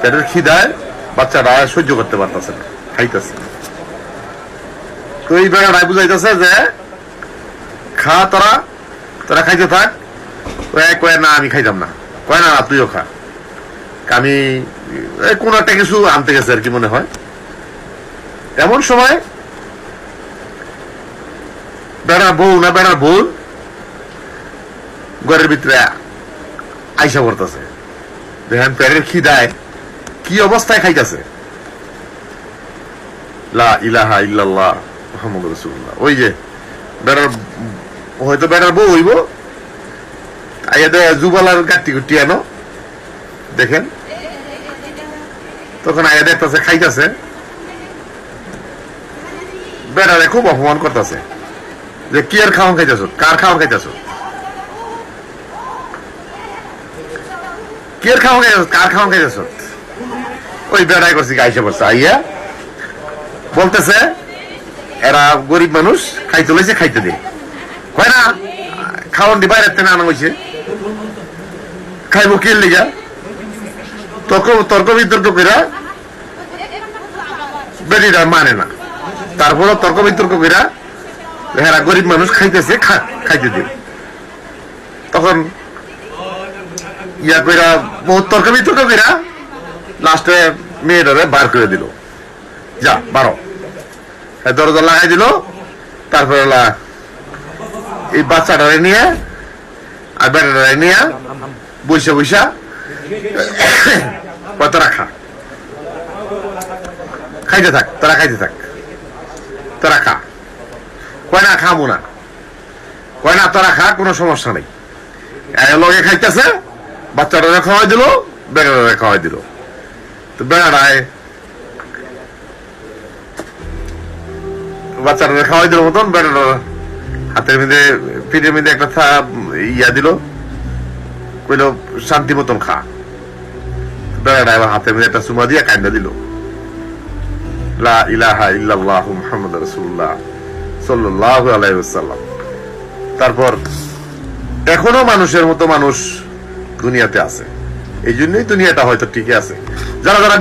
পেটের খিদায় বাচ্চারা সহ্য করতে পারতেছে না, খাইতেছে। তো এই বেড়াটাই বুঝাইতেছে যে খা, তোরা তোরা খাইতে থাক। কয় না আমি খাইতাম না। কয় না তুইও খা। আমি কোন একটা কিছু আনতে গেছে আর কি মনে হয়। এমন সময় বেড়ার বউ না বেড়ার বোন ঘরের ভিতরে আইসা পড়তেছে। দেখেন পেটের খিদায় কি অবস্থায় খাইতেছে। লা ইলাহা ইল্লাল্লাহ মুহাম্মাদুর রাসূলুল্লাহ। ওই যে বেড়ার, হয়তো বেড়ার বউ হইব, জুবালার কাটি কুটি আনো, দেখেন তখন আয়া দেখতেছে খাইতেছে, বেড়ারে খুব অপমান করতেছে যে কি আর খাওয়ান খাইতেছ, কার খাওয়ান খাইতেছ, কি আর খাওয়ান খাইতেছ, কার খাওয়ান খাইতেছ। ওই বেড়াই করছি আইসা পড়ছে, আইয়া বলতেছে এরা গরিব মানুষ, খাইতে লইছে খাইতে দে। হয় না খাওয়ান দি বাইরে থেকে আনা হয়েছে, খাইবো কি লিগা। তর্ক বিতর্ক করে বেরিটা মানে না, তারপরে তর্ক বিতর্ক করে এরা গরিব মানুষ খাইতেছে, খাইতে দে। তখন ইয়া কইরা বহুত তর্ক বিতর্ক করে লাস্টে মেয়েটারে বার করে দিল, যা বারো। দরজা লাগাই দিল। তারপরে এই বাচ্চাটারে নিয়ে আর বেটাটারে নিয়ে বৈশা বৈশা তোরা খা, খাইতে থাক, তোরা খাইতে থাক, তোরা খা। কয় না খাবো না, কয় না তোরা খা, কোনো সমস্যা নেই। লগে খাইতেছে, বাচ্চাটারে খাওয়াই দিল, বেটাটারে খাওয়াই দিল। তো বেড়াটায় বাচ্চাটারে খাওয়াই দিল মতন বেটাটার হাতের মধ্যে পিঠের মধ্যে একটা ইয়া দিল, কইল শান্তি মতন খা। বেড়াটা এবার হাতের মধ্যে একটা চুমা দিয়ে কান্দা দিল, লা ইলাহা ইল্লাল্লাহু মুহাম্মাদুর রাসূলুল্লাহ সাল্লাল্লাহু আলাইহি ওয়াসাল্লাম। তারপর এখনো মানুষের মতো মানুষ দুনিয়াতে আছে, এই জন্যই দুনিয়াটা হয়তো টিকে আছে। যারা যারা